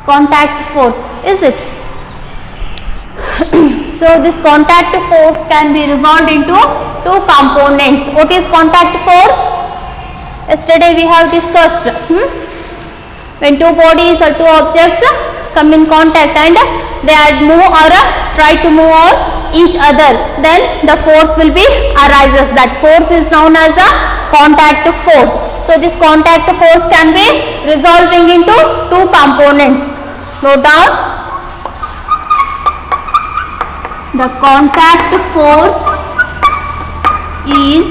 contact force, is it? So this contact force can be resolved into two components. What is contact force? Yesterday we have discussed. When two bodies or two objects come in contact and they move or try to move on each other, then the force will be arises. That force is known as a contact force. So this contact force can be resolving into two components. Note down. The contact force is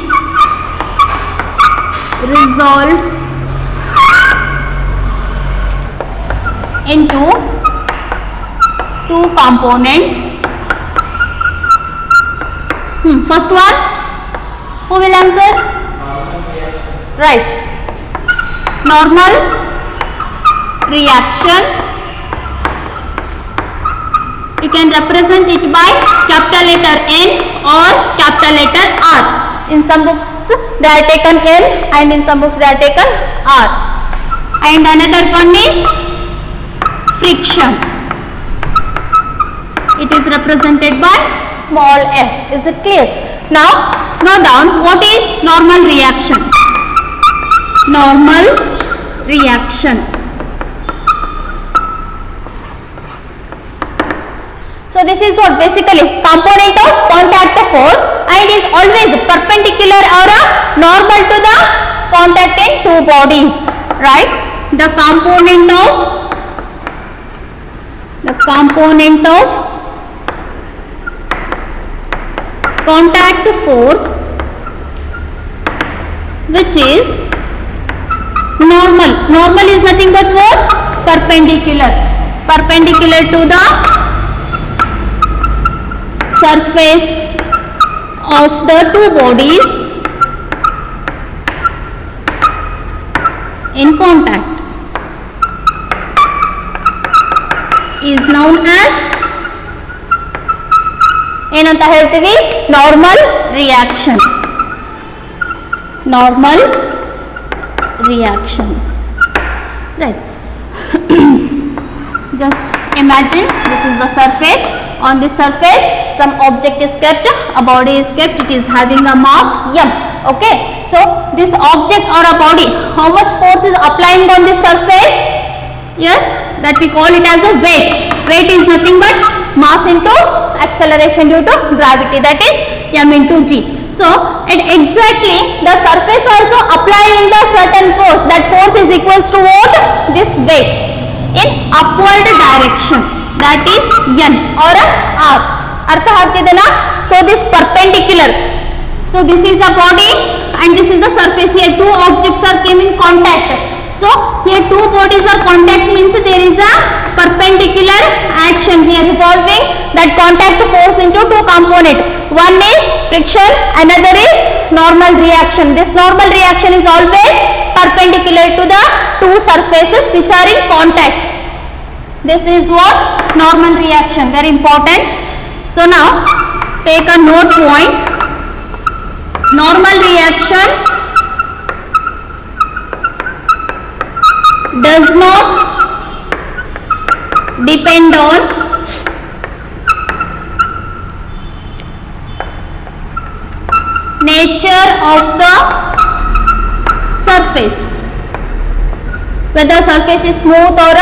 resolved into two components. First one, who will answer? Right. Normal reaction. You can represent it by capital letter N or capital letter R. In some books they are taken N and in some books they are taken R. And another one is friction. It is represented by small f. Is it clear? Now note down what is normal reaction. Normal reaction. So this is what basically component of contact force and is always perpendicular or normal to the contacting two bodies, right? The component of contact force which is normal. Normal is nothing but what? Perpendicular. Perpendicular to the surface of the two bodies in contact is known as ಏನಂತ ಹೇಳ್ತೀವಿ? Normal reaction. Normal reaction. Right. Just imagine this is the surface. On this surface some object is kept, a body is kept, it is having a mass m. Okay, so this object or a body, how much force is applying on this surface? Yes, that we call it as a weight. Weight is nothing but mass into acceleration due to gravity, that is m into g. So at exactly the surface also applying the certain force, that force is equals to what? This weight in upward direction, that is n or r. Artha ಆಗ್ತಿದೆನಾ? So this perpendicular, so this is a body and this is the surface. Here two objects are came in contact. So here two bodies are contact means there is a perpendicular action. We are resolving that contact force into two components. One is friction, another is normal reaction. This normal reaction is always perpendicular to the two surfaces which are in contact. This is what? Normal reaction. Very important. So now take a note point. Normal reaction does not depend on nature of the surface. Whether surface is smooth or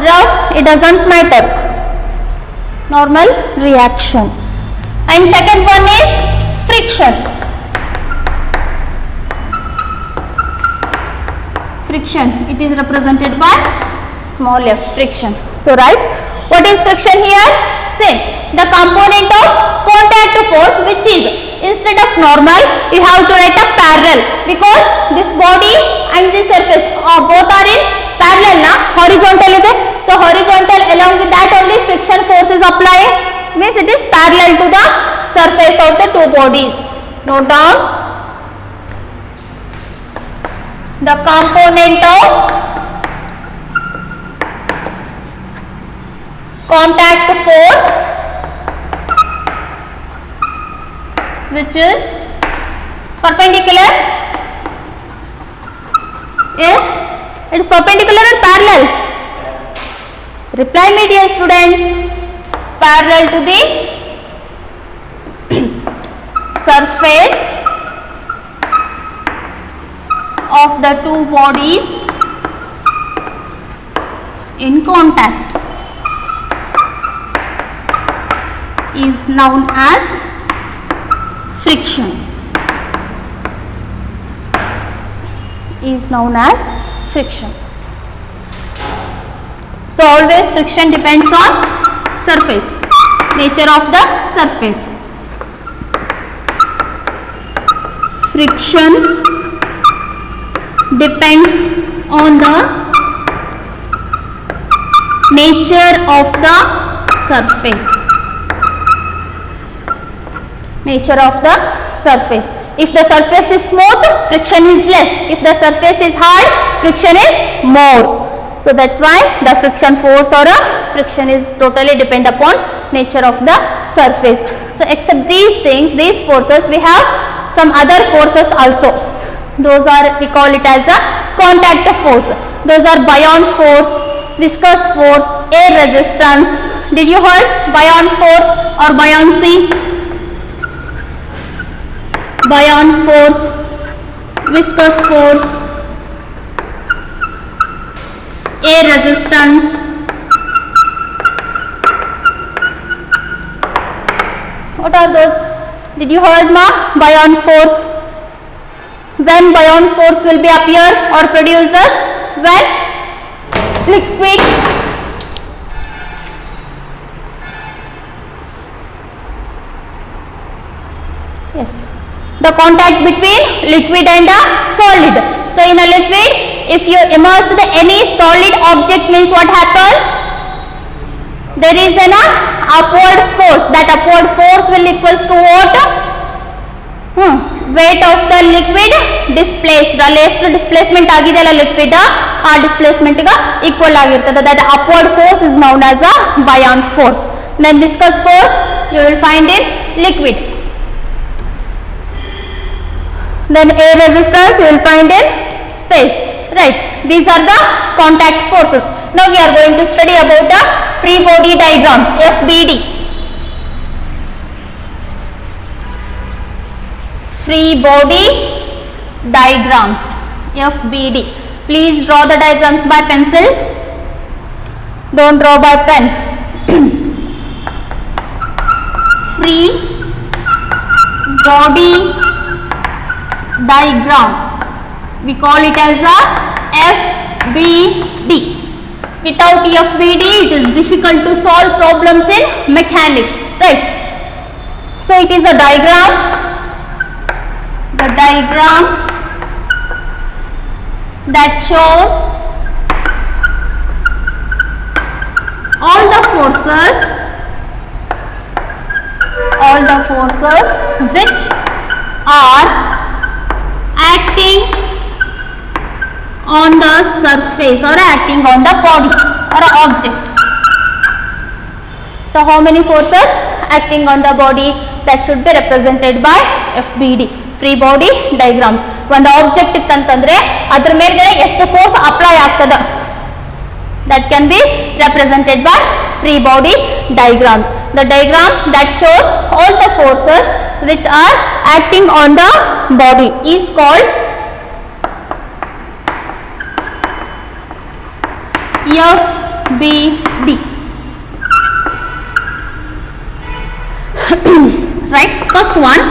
rough, it doesn't matter. Normal reaction. And second one is friction. Friction, it is represented by small f, friction. So right, what is friction here? Same, the component of contact force which is instead of normal you have to write a parallel, because this body and this surface both are in parallel na, horizontal ide. So horizontal, along with that only friction force is applying, means it is parallel to the surface of the two bodies. Note down the component of contact force which is perpendicular. Yes, it is perpendicular or parallel? Reply me, dear students. Parallel to the surface of the two bodies in contact is known as friction. So always friction depends on surface, nature of the surface. Friction depends on the nature of the surface. Nature of the surface. If the surface is smooth, friction is less. If the surface is hard, friction is more. So that's why the friction force or friction is totally depend upon nature of the surface. So except these things, these forces, we have some other forces also. Those are, we call it as a contact force. Those are buoyant force, viscous force, air resistance. Did you heard buoyant force or buoyancy? Buoyant force, viscous force, air resistance. What are those? Did you heard ma? Buoyant force. When buoyant force will be appears or produces? When liquid the contact between liquid and a solid. So in a liquid, if you immerse any solid object, means what happens? There is an upward force. That upward force will equals to what? Weight of the liquid displaced. Least displacement agidella liquid displacement ga equal ಆಗಿರ್ತದೆ. That upward force is known as a buoyant force. Then viscous force you will find in liquid. Then air resistance you will find in space. Right. These are the contact forces. Now we are going to study about the free body diagrams, FBD. Free body diagrams, FBD. Please draw the diagrams by pencil. Don't draw by pen. Free body diagram. We call it as a FBD. Without FBD, it is difficult to solve problems in mechanics, right? So it is a diagram. The diagram that shows all the forces which are acting on the surface or acting on the body or object. So how many forces acting on the body? That should be represented by FBD. Free body diagrams. ಒಂದು object ಇತ್ತಂತಂದ್ರೆ ಅದರ ಮೇಲ್ಗಡೆ ಎಷ್ಟು force apply ಆಗ್ತದೆ, that can be represented by free body diagrams. The diagram that shows all the forces which are acting on the body is called FBD. Right? First one,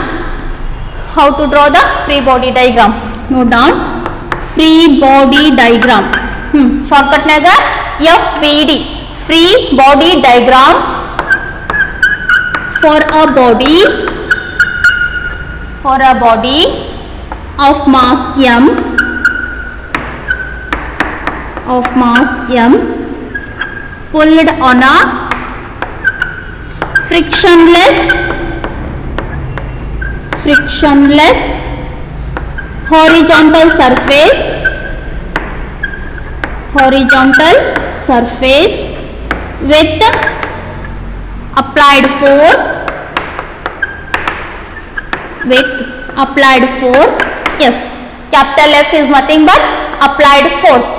how to draw the free body diagram. Note down free body diagram. Shortcut naga FBD, free body diagram for a body of mass m pulled on a frictionless horizontal surface with applied force F. Capital F is nothing but applied force.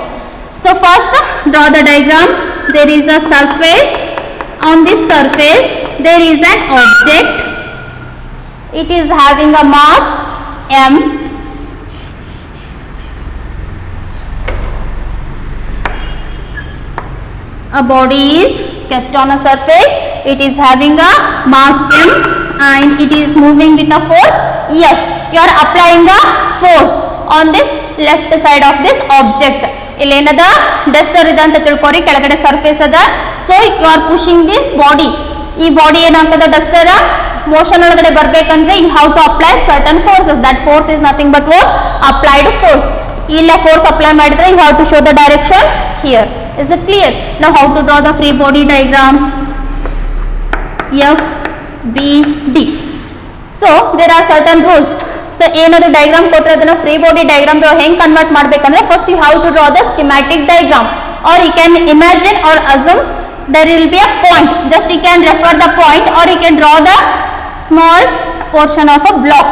So first draw the diagram. there is a surface. On this surface there is an object. It is having a mass m. A body is kept on a surface. It is having a mass m and it is moving with a force F. You are applying a force on this left side of this object. ಇಲ್ಲಿ ಏನದ Duster ಇದೆ ಅಂತ ತಿಳ್ಕೊರಿ, ಕೆಳಗಡೆ surface ಅದ. So you are pushing this body. ಈ body ಏನಾಗ್ತದ duster motion ಒಳಗಡೆ ಬರ್ಬೇಕಂದ್ರೆ you have to apply certain forces. That force is nothing but what applied force. ಇಲ್ಲ ಫೋರ್ಸ್ ಅಪ್ಲೈ ಮಾಡಿದ್ರೆ you have to show the direction here. Is it clear? Now how to draw the free body diagram? F, B, D. So there are certain rules. So ಏನದು diagram ಕೊಟ್ಟರೆ ಅದನ್ನ free body diagram ಹೆಂಗ್ convert ಮಾಡಬೇಕಂದ್ರೆ first you have to draw the schematic diagram, or you can imagine or assume there will be a point. Just you can refer the point or you can draw the small portion of a block.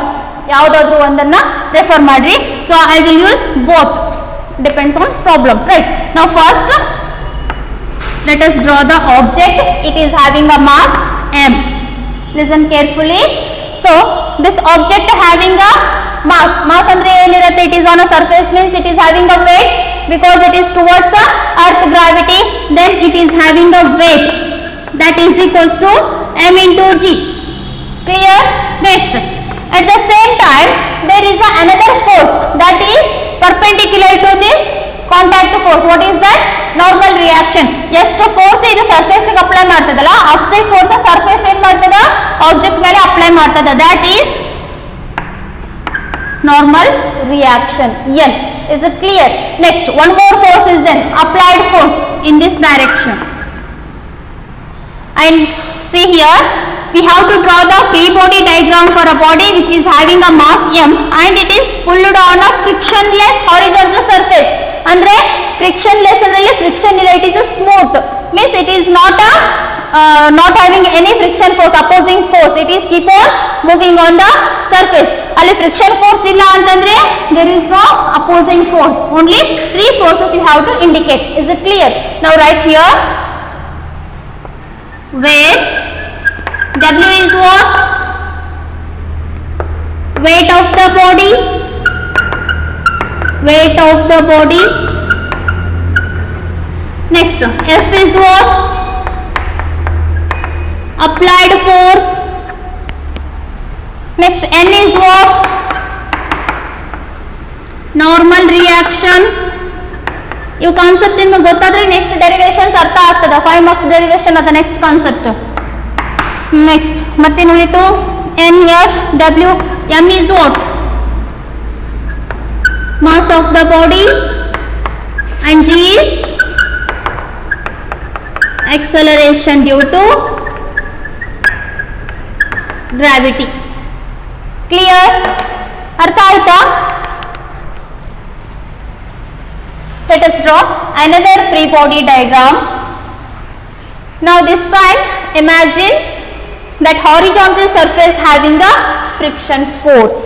ಯಾವುದಾದ್ರೂ ಒಂದನ್ನ refer ಮಾಡ್ರಿ. So I will use both. Depends on problem, right? Now first let us draw the object. It is having a mass m. Listen carefully. So this object having a mass andre ಏನಿರುತ್ತೆ, it is on a surface means it is having a weight because it is towards the earth gravity. Then it is having a weight that is equals to m into g. Clear? Next, at the same time there is another force that is perpendicular to this contact force. What is that? Normal reaction. ಎಷ್ಟು force ಇದು surface ಗೆ apply ಮಾಡ್ತದಲ್ಲ ಅಷ್ಟೇ force surface ಏನ್ ಮಾಡ್ತದ object ಮೇಲೆ apply ಮಾಡ್ತದ. That is normal reaction N. Is it clear? Next, one more force is then applied force in this direction. And see here we have to draw the free body diagram for a body which is having a mass m and it is pulled on a frictionless horizontal surface. Andre frictionless andrele friction illa, it is a smooth means it is not not having any friction force, opposing force. It is keep on moving on the surface. ಅಲ್ಲಿ friction force illa antandre there is no opposing force, only three forces you have to indicate. Is it clear? Now write here weight. W is what? Weight of the body. Weight of the body. Next, F is what? Applied force. Next, N is what? Normal reaction. You concept in ಗೊತ್ತಾದ್ರೆ next derivations ಅರ್ಥ ಆಗ್ತದ. 5 marks derivation ಅದ next concept. Next, ಮತ್ತೇನು ಉಳಿತು? N, F, W, M is what? Mass of the body and G is acceleration due to gravity. Clear? ಅರ್ಥ ಆಯ್ತಾ? Let us draw another free body diagram. Now this time imagine that horizontal surface having a friction force.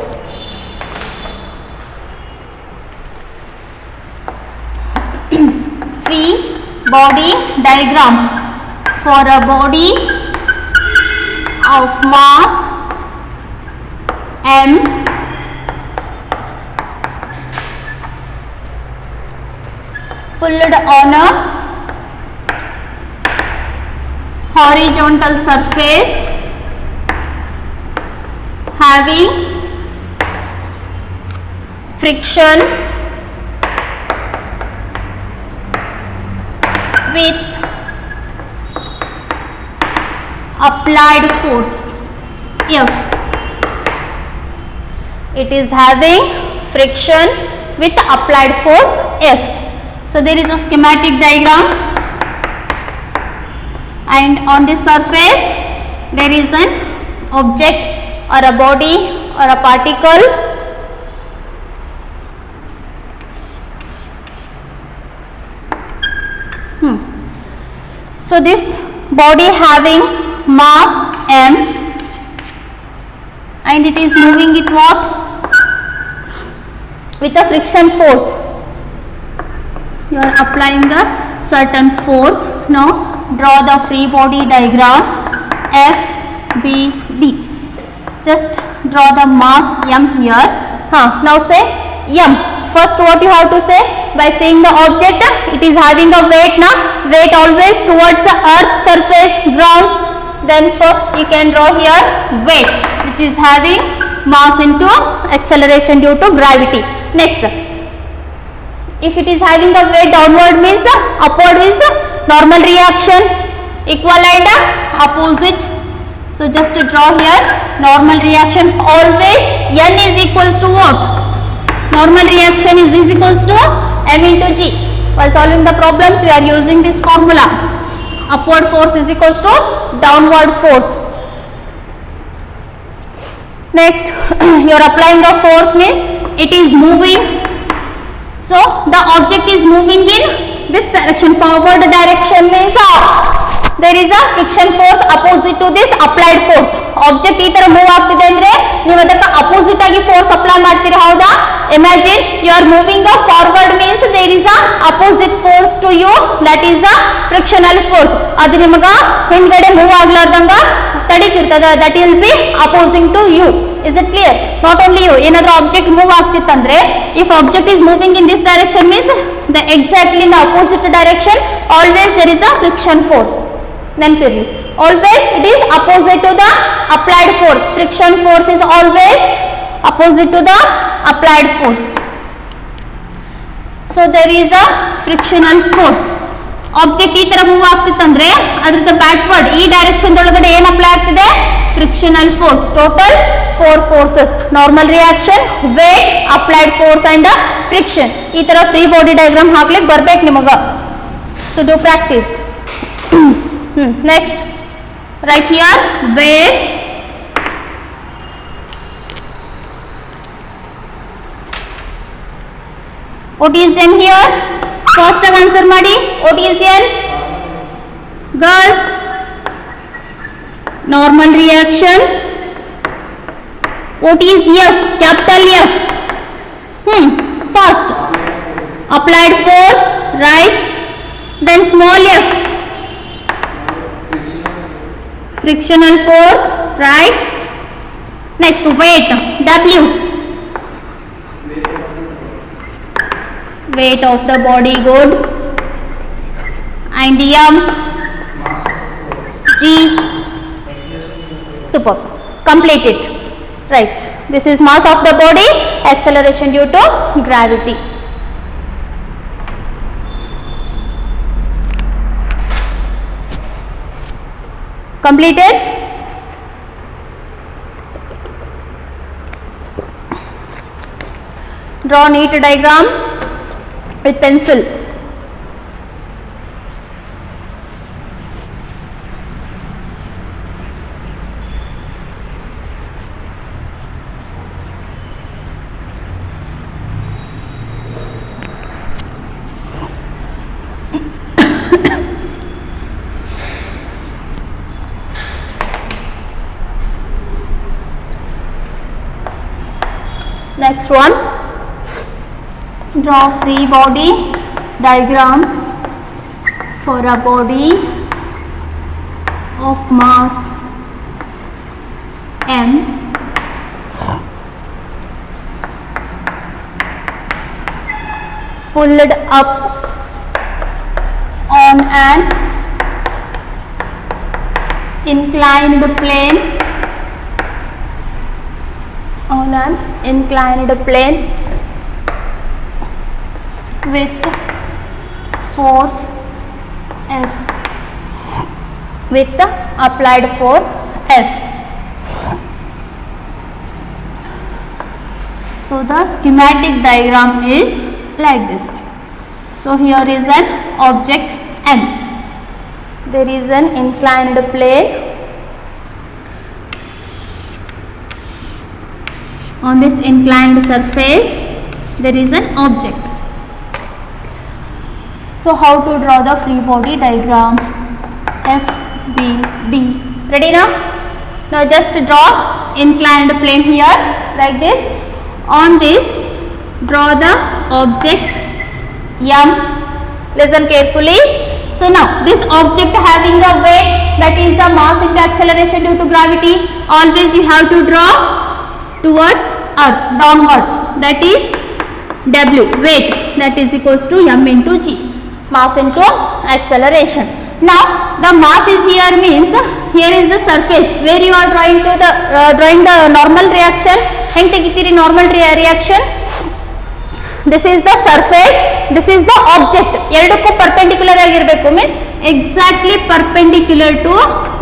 Free body diagram for a body of mass m pulled on a horizontal surface having friction with applied force F. It is having friction with applied force F. So there is a schematic diagram and on this surface there is an object or a body or a particle So this body having mass m and it is moving with what? With a friction force. You are applying the certain force Now draw the free body diagram FBD. Just draw the mass M here. Now say M. First what you have to say? By saying the object, it is having a weight na, weight always towards the earth surface, ground. Then first you can draw here weight, which is having mass into acceleration due to gravity. Next, if it is having the weight downward means upward is normal reaction, equivalent opposite. So just to draw here normal reaction, always N is equals to what? Normal reaction is equals to M into G. While solving the problems we are using this formula. Upward force is equals to downward force. Next, you are applying the force means it is moving. So the object is moving in this direction, forward direction means there is a friction force opposite to this applied force. Object ಈ ತರ move ಆಗ್ತಿದೆ ಅಂದ್ರೆ ನೀವು ಅದಕ್ಕೆ opposite ಆಗಿ force apply ಮಾಡ್ತೀರಾ, ಹೌದಾ? Imagine you are moving the forward means there is a opposite force to you, that is a frictional force. ಅದು ನಿಮಗ ಹಿಂದ್ಗಡೆ move ಆಗ್ಲಾರ್ದಂಗ ತಡಿತಿರ್ತದ, that will be opposing to you. Is it clear? Not only you, ಏನಾದ್ರೂ object move ಆಗ್ತಿತ್ತಂದ್ರೆ if object is moving in this direction means the exactly in the opposite direction always there is a friction force. ನೆನಪಿರಲಿ, always it is opposite to the applied force. Friction force is always opposite to the applied force. So there is a frictional force. Object ಈ ತರ move ಆಗ್ತಿತ್ತಂದ್ರೆ ಅದ್ರದ್ದು backward ಈ direction ಒಳಗಡೆ ಏನ್ apply ಆಗ್ತಿದೆ? Frictional force. Total 4 forces: normal reaction, weight, applied force and friction. ಈ ತರ free body diagram ಹಾಕ್ಲಿಕ್ಕೆ ಬರ್ಬೇಕು ನಿಮಗ. So do practice. Next, right here where what is in here? First answer ಮಾಡಿ. What is in? Girls, normal reaction. What is F? Capital F. First applied force, right? Then small f, frictional force, right? Next weight, W, weight of the body, good. And M, G, super, complete it. Right, this is mass of the body, acceleration due to gravity. Completed? Draw neat diagram with pencil. Next one, draw free body diagram for a body of mass m pulled up on an inclined plane, on an inclined plane with force F, with the applied force F. So the schematic diagram is like this. So here is an object M. There is an inclined plane. On this inclined surface there is an object. So how to draw the free body diagram? FBD. Ready now? Now just draw inclined plane here like this. On this draw the object M. Listen carefully. So now this object having a weight, that is the mass into acceleration due to gravity, always you have to draw towards earth, downward, that is W, weight, that is equals to m into g, mass into acceleration. Now the mass is here means here is the surface where you are drawing to the drawing the normal reaction. Henge tegitiri normal reaction. This is the surface, this is the object. ಎರಡಕ್ಕೂ perpendicular ಆಗಿರಬೇಕು, means exactly perpendicular to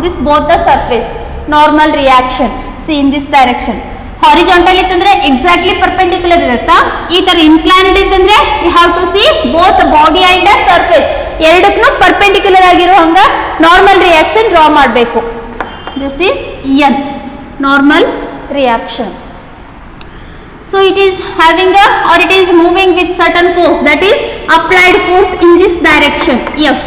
this both the surface. Normal reaction. See in this direction. Horizontal ಇತ್ತಂದ್ರೆ exactly perpendicular ಇರುತ್ತಾ, ಈ ತರ inclined ಇತ್ತಂದ್ರೆ you have to see both body and the surface ಎರಡಕ್ಕೂ perpendicular ಆಗಿರೋ ಹಂಗ normal reaction draw ಮಾಡಬೇಕು. This is N, normal reaction. So it is having a, or it is moving with certain force, that is applied force in this direction F.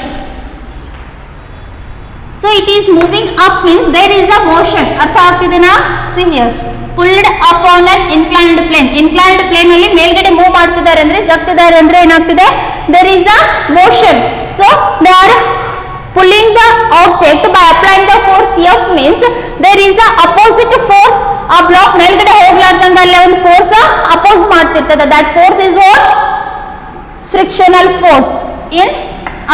So it is moving up means there is a motion. ಅರ್ಥ ಆಗ್ತಿದೆನಾ? See here, pulled up on an inclined plane. Inclined plane ಅಲ್ಲಿ ಮೇಲ್ಗಡೆ move ಮಾಡ್ತಿದ್ದಾರೆ ಅಂದ್ರೆ ಜಗ್ತಿದ್ದಾರೆ ಅಂದ್ರೆ ಏನಾಗ್ತಿದೆ? There is a motion. So they are pulling the object by applying the force F means there is a opposite force. ಆ block ಮೇಲ್ಗಡೆ ಹೋಗ್ಲಾರ್ದಂಗ ಅಲ್ಲಿ ಒಂದು ಫೋರ್ಸ್ ಅಪೋಸ್ ಮಾಡ್ತಿರ್ತದೆ. That force is what? Frictional force in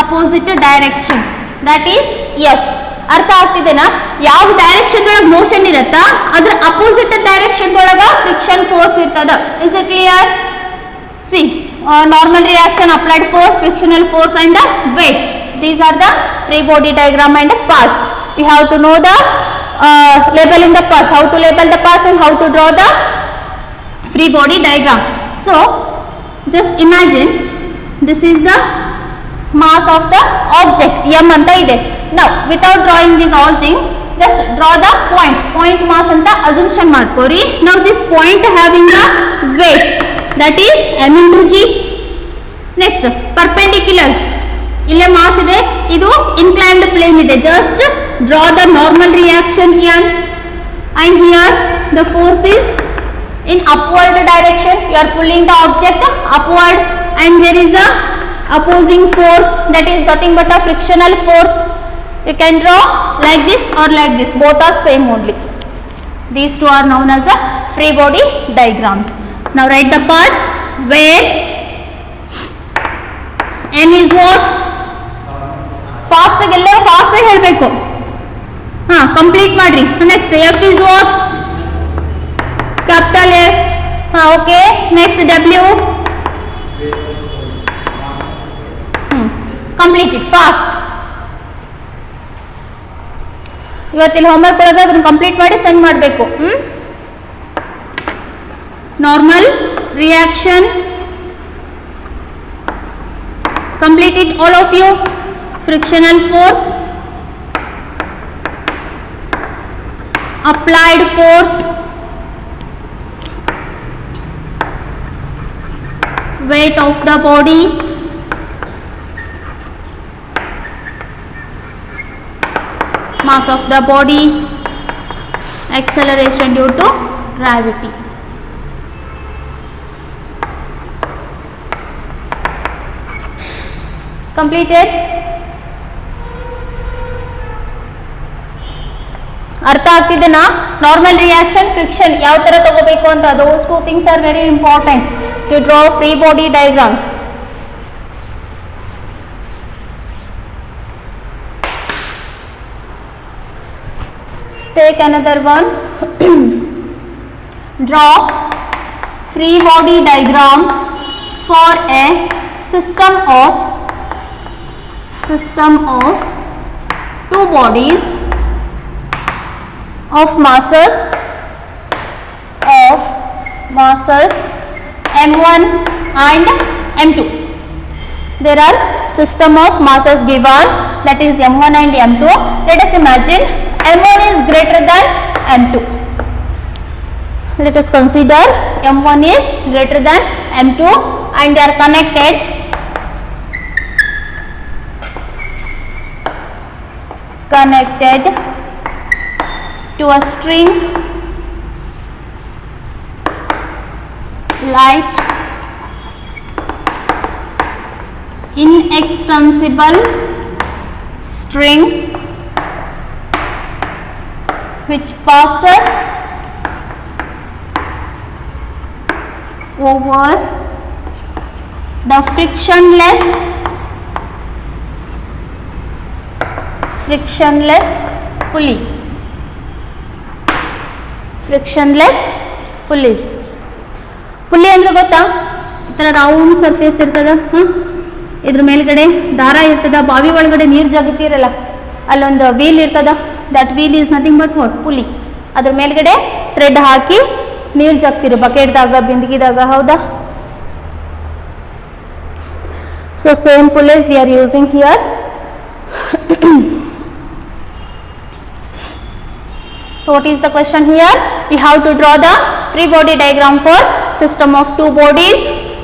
opposite direction, that is F. ಅರ್ಥ ಆಗ್ತಿದೆನಾ? ಯಾವ direction ಒಳಗೆ ಮೋಷನ್ ಇರುತ್ತಾ ಅದ್ರ ಅಪೋಸಿಟ್ ಡೈರೆಕ್ಷನ್ ಒಳಗ ಫ್ರಿಕ್ಷನ್ ಫೋರ್ಸ್ ಇರ್ತದ. Is it clear? See normal reaction, applied force, frictional force and weight. These are the free body diagram and parts. We have to know the labeling the parts, how to label the parts and how to draw the free body diagram. So just imagine this is the mass of the object m anta ide. Now without drawing these all things, just draw the point mass anta assumption ಮಾಡ್ಕೋರಿ. Now this point having the weight, that is m into g. Next perpendicular, ಇಲ್ಲೇ mass ಇದೆ, ಇದು inclined plane ಇದೆ. Just draw the normal reaction here, and here the force is in upward direction. You are pulling the object upward, and there is a opposing force, that is nothing but a frictional force. You can draw like this or like this, both are same only. These two are known as a free body diagrams. Now write the parts where m is what? Fast ಆಗಿ ಎಲ್ಲರೂ fast ಆಗಿ ಹೇಳಬೇಕು. Complete ಮಾಡ್ರಿ. Next F is what? Capital F. Okay. Next W. Complete it fast. ಇವತ್ತಿಲ್ಲಿ homework ಒಳಗೆ ಅದನ್ನ complete ಮಾಡಿ send ಮಾಡಬೇಕು. Normal reaction, complete it all of you. Frictional force, applied force, weight of the body, mass of the body, acceleration due to gravity. Completed? ಅರ್ಥ ಆಗ್ತಿದೆನಾ? Normal reaction, friction ಯಾವ ತರ ತಗೋಬೇಕು ಅಂತ, those two things are very important to draw free body diagrams. Take another one. Draw free body diagram for a system of two bodies of masses m1 and m2. There are system of masses given, that is m1 and m2. Let us imagine m1 is greater than m2. Let us consider m1 is greater than m2 and they are connected to a string light inextensible string which passes over the frictionless pulley. Frictionless pulleys. Pulley ಅಂದ್ರೆ ಗೊತ್ತಾ, ಈ ಥರ round surface ಇರ್ತದ, ಇದ್ರ ಮೇಲ್ಗಡೆ ದಾರ ಇರ್ತದ, ಬಾವಿ ಒಳಗಡೆ ನೀರು ಜಗತ್ತಿರಲ್ಲ, ಅಲ್ಲೊಂದು ವೀಲ್ ಇರ್ತದ, that wheel is nothing but what, ಪುಲಿ. ಅದ್ರ ಮೇಲ್ಗಡೆ ಥ್ರೆಡ್ ಹಾಕಿ ನೀರು ಜಗ್ತಿರು ಬಕೆಟ್ದಾಗ ಬಿಂದಿಗಿದಾಗ, ಹೌದಾ? So same pulleys we are using here. So what is the question here? We have to draw the free body diagram for system of two bodies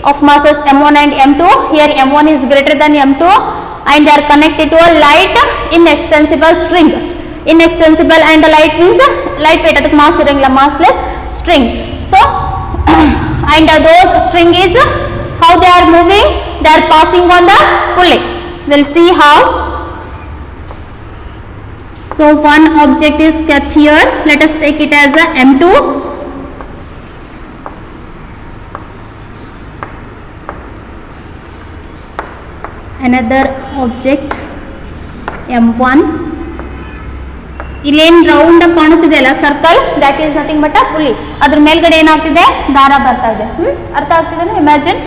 of masses m1 and m2. Here m1 is greater than m2 and they are connected to a light inextensible string. Inextensible and light means lightweight, adak mass irangilla, massless string. So and those string is how they are moving, they are passing on the pulley. We'll see how. So one object is kept here, let us take it as a m2. Another object m1. ಇಲ್ಲೇನು round ಕಾಣಿಸಿದೆ ಅಲ್ಲ circle, that is nothing but a pulley. ಅದ್ರ ಮೇಲ್ಗಡೆ ಏನಾಗ್ತಿದೆ, ದಾರ ಬರ್ತಾ ಇದೆ. ಅರ್ಥ ಆಗ್ತಿದೆ? ಇಮ್ಯಾಜಿನ್.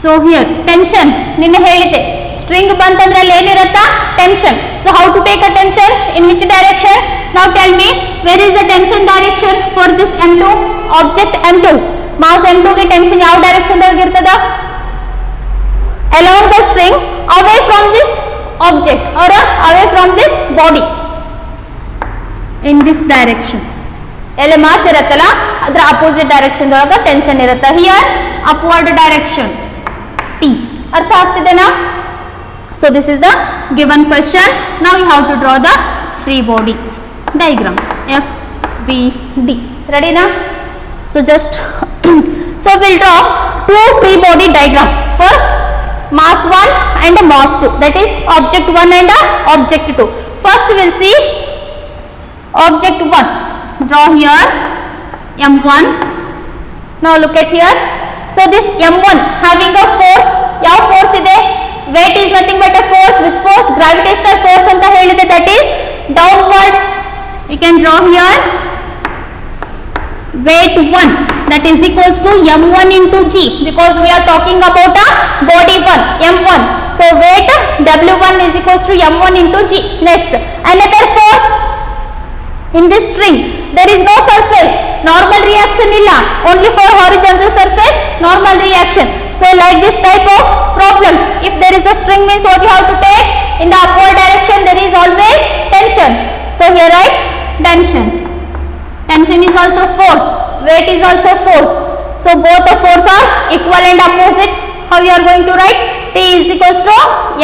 ಸೊ ಹಿಯರ್ ಟೆನ್ಷನ್ ನಿನ್ನೆ ಹೇಳಿದ್ದೆ, ಸ್ಟ್ರಿಂಗ್ ಬಂತಂದ್ರೆ ಅಲ್ಲಿ ಏನಿರುತ್ತಾ, tension. So how to take a tension, in which direction? Now tell me, where is the tension direction for this m2 object m2? Mass m2 ಗೆ ಟೆನ್ಷನ್ ಯಾವ direction ದಾಗ ಇರ್ತದ? along the string, away from this object or away from this body, in this direction. ಎಲ್ಲ mass ಇರುತ್ತಲ್ಲ ಅದರ opposite direction ಒಳಗ tension ಇರುತ್ತೆ. Here upward direction T. ಅರ್ಥ ಆಗ್ತಿದೆನಾ? So this is the given question. Now you have to draw the free body diagram, FBD. Ready na? So just so we'll draw two free body diagram for mass 1 and mass 2, that is object 1 and object 2. First we will see object 1. Draw here m1. Now look at here. So this m1 having a force, ಯಾವ force ಇದೆ? Weight is nothing but a force. Which force? Gravitational force ಅಂತ ಹೇಳಿದೆ, that is downward. You can draw here weight 1, that is equals to m1 into g, because we are talking about a body 1, m1. So weight w1 is equals to m1 into g. Next, another force in this string, there is no surface, normal reaction illa, only for horizontal surface normal reaction. So like this type of problems, if there is a string, means what you have to take, in the upward direction there is always tension. So here write tension. Tension is also force, weight is also force. So both the force are equal and opposite. How you are going to write? T is equals to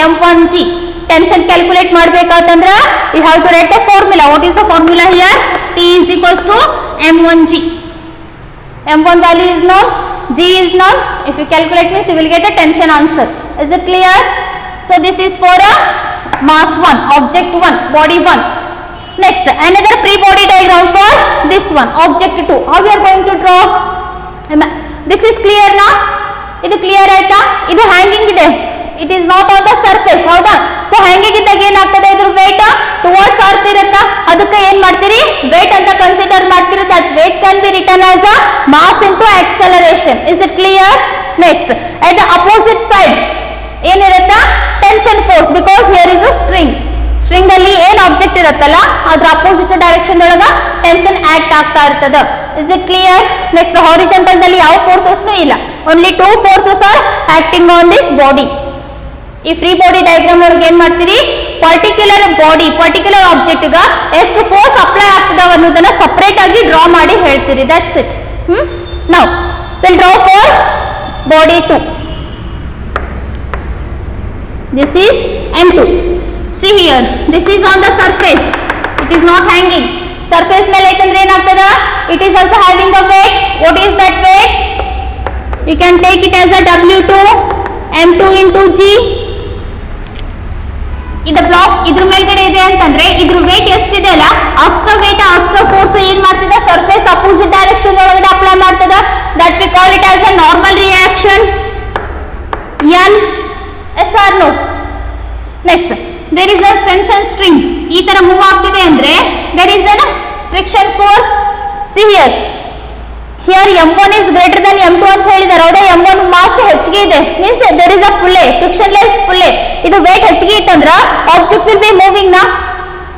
m1g. Tension calculate ಮಾಡಬೇಕಾತಂದ್ರೆ you have to write a formula. What is the formula here? T is equals to m1g. m1 value is known, g is known. If you calculate means you will get a tension answer. Is it clear? So this is for a mass 1, object 1, body 1. Next, another free body diagram for this one, object 2. How we are going to draw? This is clear now? Idu clear aita? Idu hanging ide. It is not on the surface, hauda? So hanging idag ಏನು ಆಗ್ತದೆ, ಇದ್ರ weight towards earth ಇರುತ್ತಾ, ಅದಕ್ಕೆ ಏನು ಮಾಡ್ತೀರಿ, weight ಅಂತ consider ಮಾಡ್ತೀರಿ. That weight can be written as a mass into acceleration. Is it clear? Next, at the opposite side ಏನಿರುತ್ತಾ, tension force, because here is a string. String ಅಲ್ಲಿ ಏನ್ object ಇರುತ್ತಲ್ಲ ಅದ್ರ ಅಪೋಸಿಟ್ ಡೈರೆಕ್ಷನ್ ಒಳಗ tension act ಆಗ್ತಾ ಇರ್ತದ. Is it clear? Next, horizontal ದಲ್ಲಿ ಯಾವ forces ಇಲ್ಲ, only 2 forces are acting on this body. ಈ ಫ್ರೀ ಬಾಡಿ ಡಯಾಗ್ರಾಮ್ ಒಳಗೆ ಏನ್ ಮಾಡ್ತೀರಿ, ಪರ್ಟಿಕ್ಯುಲರ್ ಬಾಡಿ, ಪರ್ಟಿಕ್ಯುಲರ್ ಆಬ್ಜೆಕ್ಟ್ ಗ ಎಷ್ಟು ಫೋರ್ಸ್ ಅಪ್ಲೈ ಆಗ್ತದ ಅನ್ನೋದನ್ನ ಸಪರೇಟ್ ಆಗಿ ಡ್ರಾ ಮಾಡಿ ಹೇಳ್ತೀರಿ. That's it. Now will draw for body 2. This is m2. See here, this is on the surface, it is not hanging. Surface ಮೇಲೆ ಐತಂದ್ರೆ ಏನಾಗ್ತದ, it is also having a weight. What is that weight? You can take it as a w2, m2 into g ಇದು block ಇದ್ರ ಮೇಲ್ಗಡೆ ಇದೆ ಅಂತಂದ್ರೆ ಇದ್ರ wait ಎಷ್ಟಿದೆ ಅಲ್ಲ ಅಷ್ಟು ವೇಟ್ ಅಷ್ಟು ಫೋರ್ಸ್ ಏನ್ ಮಾಡ್ತದೆ ಸರ್ಫೇಸ್ ಅಪೋಸಿಟ್ ಡೈರೆಕ್ಷನ್ ಒಳಗಡೆ ಅಪ್ಲೈ ಮಾಡ್ತದೆ. That we call it as a normal reaction. N, yes or no? Next, there is a tension string. ಈ ತರ ಮೂವ್ ಆಗ್ತಿದೆ ಅಂದ್ರೆ there is a friction force. See here. Here M1 is greater than M2 ಅಂತ ಹೇಳಿದ್ದಾರೆ. ಹೌದಾ? M1 mass ಹೆಚ್ಚಿಗೆ ಇದೆ. Means there is a pulley, frictionless pulley. ಇದು weight ಹೆಚ್ಚಿಗೆ ಇತ್ತಂದ್ರ object will be moving na.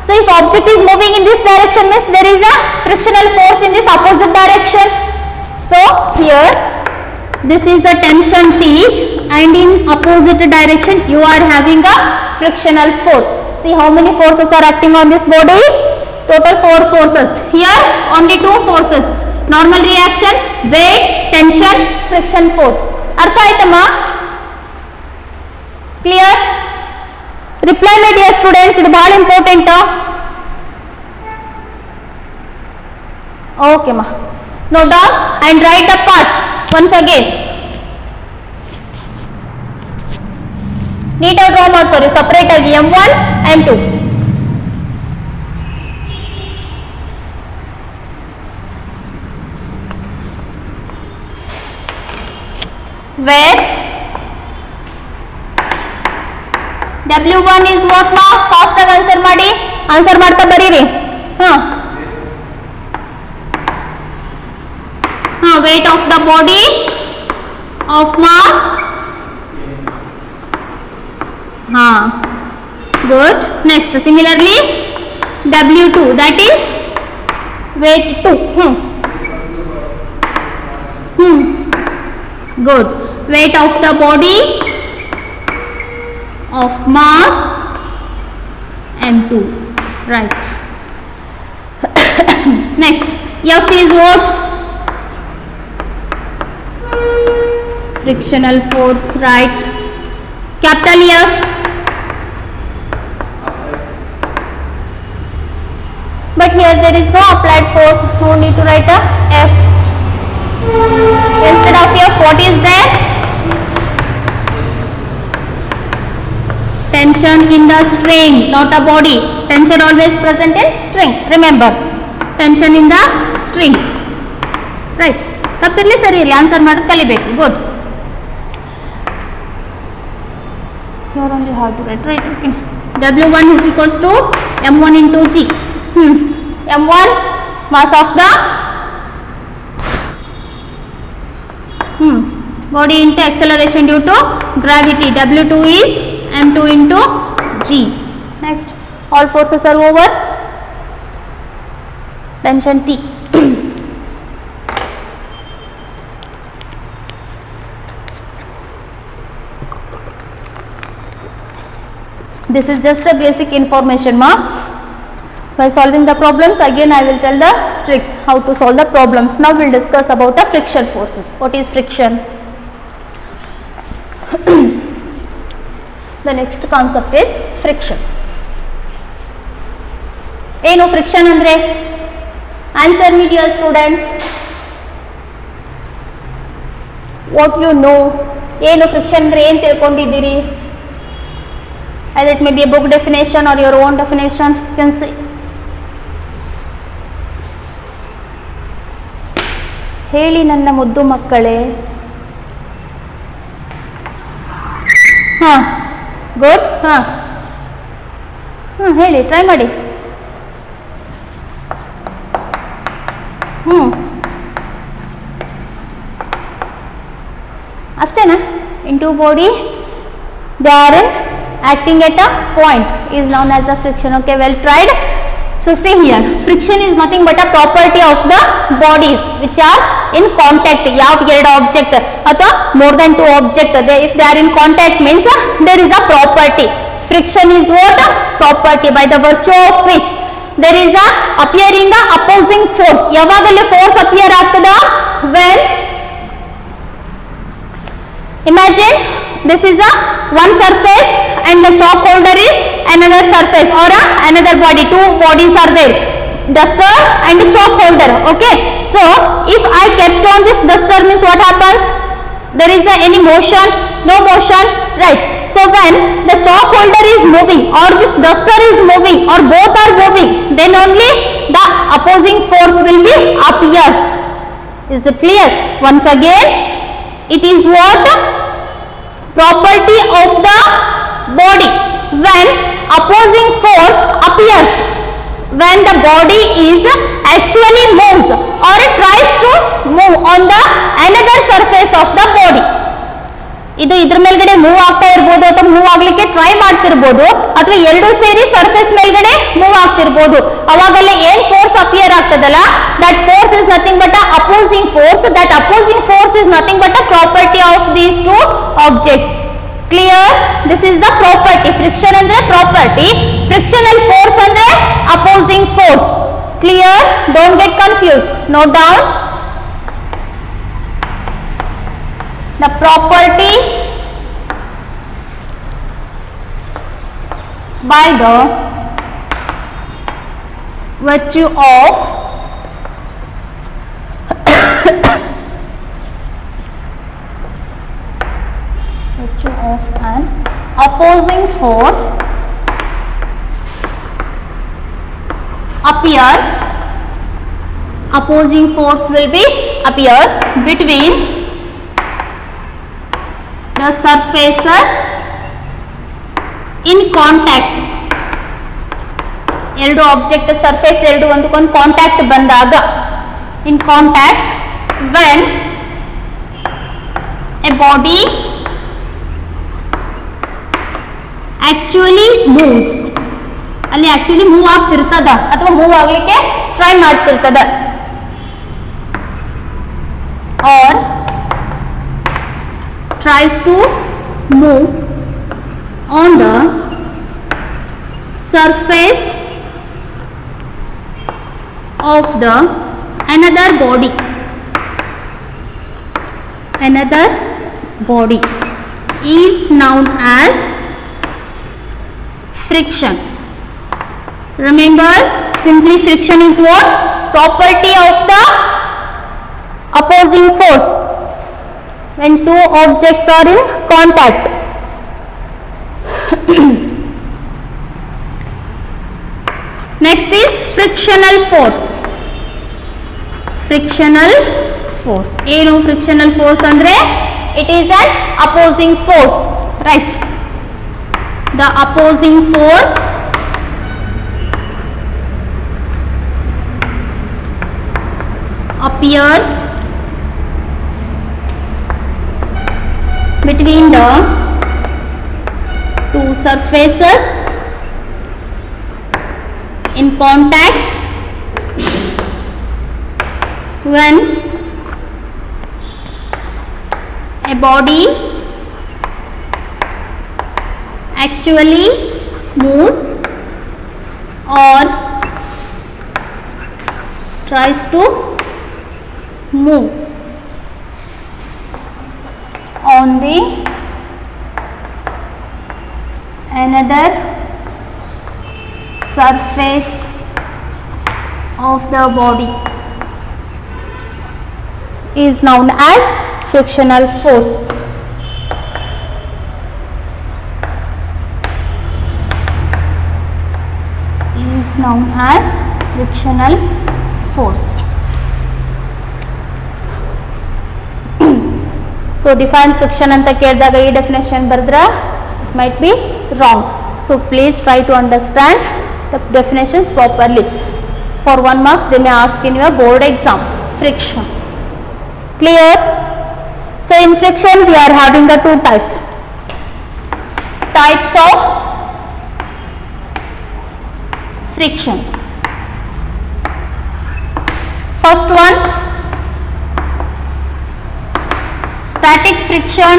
So if object is moving in this direction means there is a frictional force in this opposite direction. So here this is a tension T and in opposite direction you are having a frictional force. See how many forces are acting on this body? Total 4 forces. Here only 2 forces. Normal reaction, weight, tension, friction force. Artha aitama? Clear? Reply my dear students, idu bhal important. Okay ma. Note down and write the parts once again. ನೀಟಾಗಿ draw ಮಾಡ್ತಾರೆ separate ಆಗಿ M1 M2. where W1 is what ma fast ಆಗಿ answer ಮಾಡಿ answer ಮಾಡ್ತಾ ಬರೀರಿ. weight of the body of mass. Good. Next, similarly W2, that is weight 2. Good. Weight of the body of mass M2. Right. Next, F is what? Frictional force. Right. Capital F. But here there is no applied force, no need to write a F. Instead of F, what is there? Tension in the string, not a body. Tension always present in string. Remember, tension in the string. Right. ತಪ್ಪಿರಲಿ ಸರಿ ಇರಲಿ answer ಮಾಡೋದು ಕಲಿಬೇಕು. Good. You are only hard to write. Right. Okay. W1 is equals to M1 into G. M1 mass of the body into acceleration due to gravity. W2 is M2 into G. Next, all forces are over. Tension T. This is just a basic information ma. By solving the problems again I will tell the tricks how to solve the problems. Now we will discuss about the friction forces. What is friction? The next concept is friction. ಏನು friction andre? Answer me dear students. What you know? ಏನು friction andre ಏನು ತಿಳ್ಕೊಂಡಿದ್ದೀರಿ? Either it may be a book definition or your own definition. You can see. ಹೇಳಿ ನನ್ನ ಮುದ್ದು ಮಕ್ಕಳೇ. Good. ಹೇಳಿ try ಮಾಡಿ. ಅಷ್ಟೇನಾ? into body they are acting at a point is known as a friction. Okay, well tried. So see here, friction is nothing but a property of the bodies which are in contact. ಯಾವ ಎರಡು object ಅಥವಾ more than two object if they are in contact means there is a property. Friction is what? Property by the virtue of which there is a appearing a opposing force. ಯಾವಾಗಲೇ force appear ಆಗ್ತದ? when imagine this is a one surface and the chalk holder is another surface or another body. Two bodies are there, duster and chalk holder. Okay, so if I kept on this duster means what happens? There is any motion? No motion, right? So when the chalk holder is moving or this duster is moving or both are moving, then only the opposing force will be appears. Is it clear? Once again, it is what? Property of the body. When opposing force appears, when the body is actually moves or it tries to move on the another surface of the body. ಇದು ಇದ್ರ ಮೇಲ್ಗಡೆ move ಆಗ್ತಾ ಇರಬಹುದು ಅಥವಾ move ಆಗ್ಲಿಕ್ಕೆ try ಮಾಡ್ತಿರಬಹುದು ಅಥವಾ ಎರಡು ಸೇರಿ ಸರ್ಫೇಸ್ ಮೇಲ್ಗಡೆ ಮೂವ್ ಆಗ್ತಿರಬಹುದು. ಅವಾಗಲೇ ಏನ್ ಫೋರ್ಸ್ ಅಪಿಯರ್ ಆಗ್ತದಲ್ಲ, that force is nothing but opposing force. That opposing force is nothing but a property of these two objects. Clear? This is the property. Friction ಅಂದ್ರೆ property, frictional force ಅಂದ್ರೆ opposing force. Clear? Don't get confuse. Note down the property by the virtue of an opposing force appears. Opposing force will be appears between the surfaces in contact. ಎರಡು object surface ಎರಡು ಒಂದಕ್ಕೊಂದು contact ಬಂದಾಗ, in contact when a body actually moves. ಅಲ್ಲಿ actually move ಆಗ್ತಿರ್ತದ ಅಥವಾ move ಆಗ್ಲಿಕ್ಕೆ try ಮಾಡ್ತಿರ್ತದ, or tries to move on the surface of the another body. Another body is known as friction. Remember, simply friction is what? Property of the opposing force when two objects are in contact. Next is frictional force. Frictional force. ಏನು frictional force andre? It is an opposing force, right? The opposing force appears between the two surfaces in contact when a body actually moves or tries to move on the another surface of the body is known as frictional force. Is known as frictional force. So define friction anta kelidaga ee definition baradra it might be wrong. So please try to understand the definitions properly. For 1 marks they may ask in your board exam. Friction. Clear? So in friction we are having the two types of friction. First one, static friction,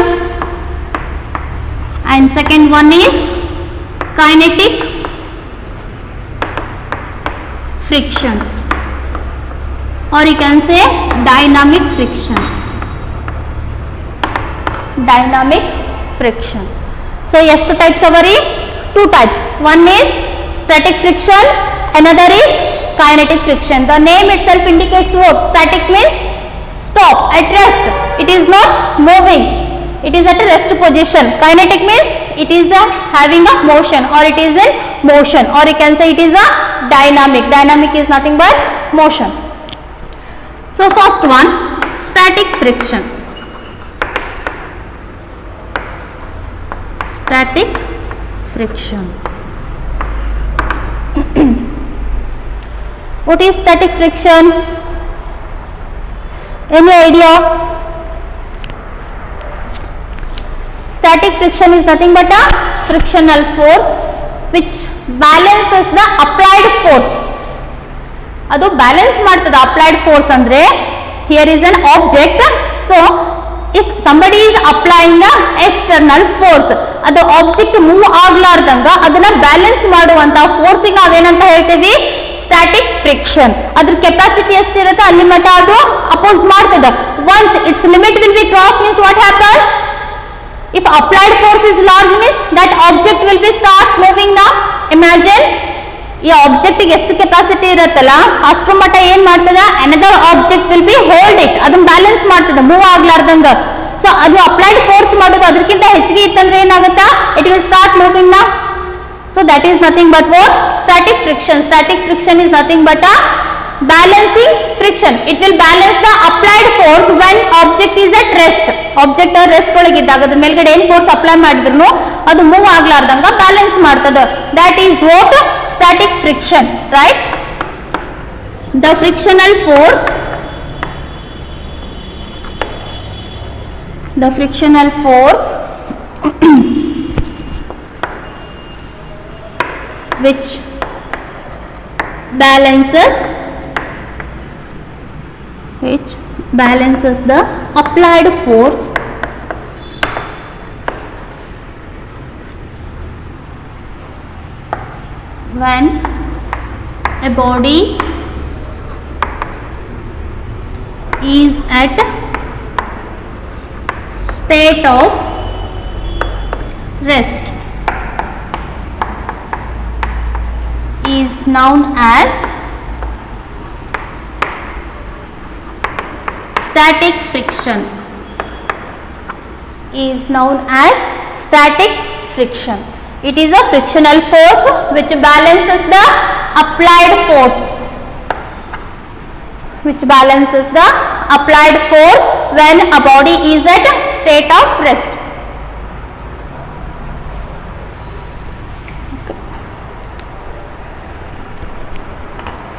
and second one is kinetic friction, or you can say dynamic friction. Dynamic friction. So yes, two types are very two types. One is static friction, another is kinetic friction. The name itself indicates what? Static means stop, at rest. It is not moving. It is at a rest position. Kinetic means it is having a motion, or it is in motion, or you can say it is a dynamic. Dynamic is nothing but motion. So first one, static friction. Static friction. What is static friction? Any idea? Static friction is nothing but a frictional force which balances the applied force. ಅದು balance ಮಾಡ್ತದೆ applied force ಅಂದ್ರೆ here is an object. So if somebody is applying external force, ಅದು object move ಆಗ್ಲಾರ್ದಂಗ ಅದನ್ನ balance ಮಾಡುವಂತ ಫೋರ್ಸಿಗೆ ನಾವೇನಂತ ಹೇಳ್ತೀವಿ? Static friction. ಅದ್ರ capacity ಎಷ್ಟಿರುತ್ತೆ ಅಲ್ಲಿ ಮಟ್ಟ ಅದು ಅಪೋಸ್ ಮಾಡ್ತದೆ. Once it's limit will be cross means what happens? If applied force is large means that object will be starts moving now. Imagine ಈ ಆಬ್ಜೆಕ್ಟ್ ಗೆ ಎಷ್ಟು ಕೆಪಾಸಿಟಿ ಇರುತ್ತಲ್ಲ ಅಷ್ಟು ಮಟ್ಟ ಏನ್ ಮಾಡ್ತದ, another object will be hold it, ಅದನ್ನ balance ಮಾಡ್ತದ ಮೂವ್ ಆಗ್ಲಾರ್ದಂಗ. ಸೊ ಅದು ಅಪ್ಲೈಡ್ ಫೋರ್ಸ್ ಮಾಡೋದು ಅದಕ್ಕಿಂತ ಹೆಚ್ಚಿಗೆ ಇತ್ತಂದ್ರೆ ಏನಾಗುತ್ತಾ? ಇಟ್ ವಿಲ್ ಸ್ಟಾರ್ಟ್ ಮೂವಿಂಗ್ ನಾ. So that is nothing but what? Static friction. Static friction is nothing but a balancing friction. It will balance the applied force when object is at rest. Object rest ಒಳಗಿದ್ದಾಗ ಅದ್ರ ಮೇಲ್ಗಡೆ ಏನ್ force apply ಮಾಡಿದ್ರು ಅದು move ಆಗ್ಲಾರ್ದಂಗ balance ಮಾಡ್ತದ. That is what static friction, right? The frictional force, which balances the applied force when a body is at state of rest is known as static friction. Is known as static friction. It is a frictional force which balances the applied force. Which balances the applied force when a body is at state of rest.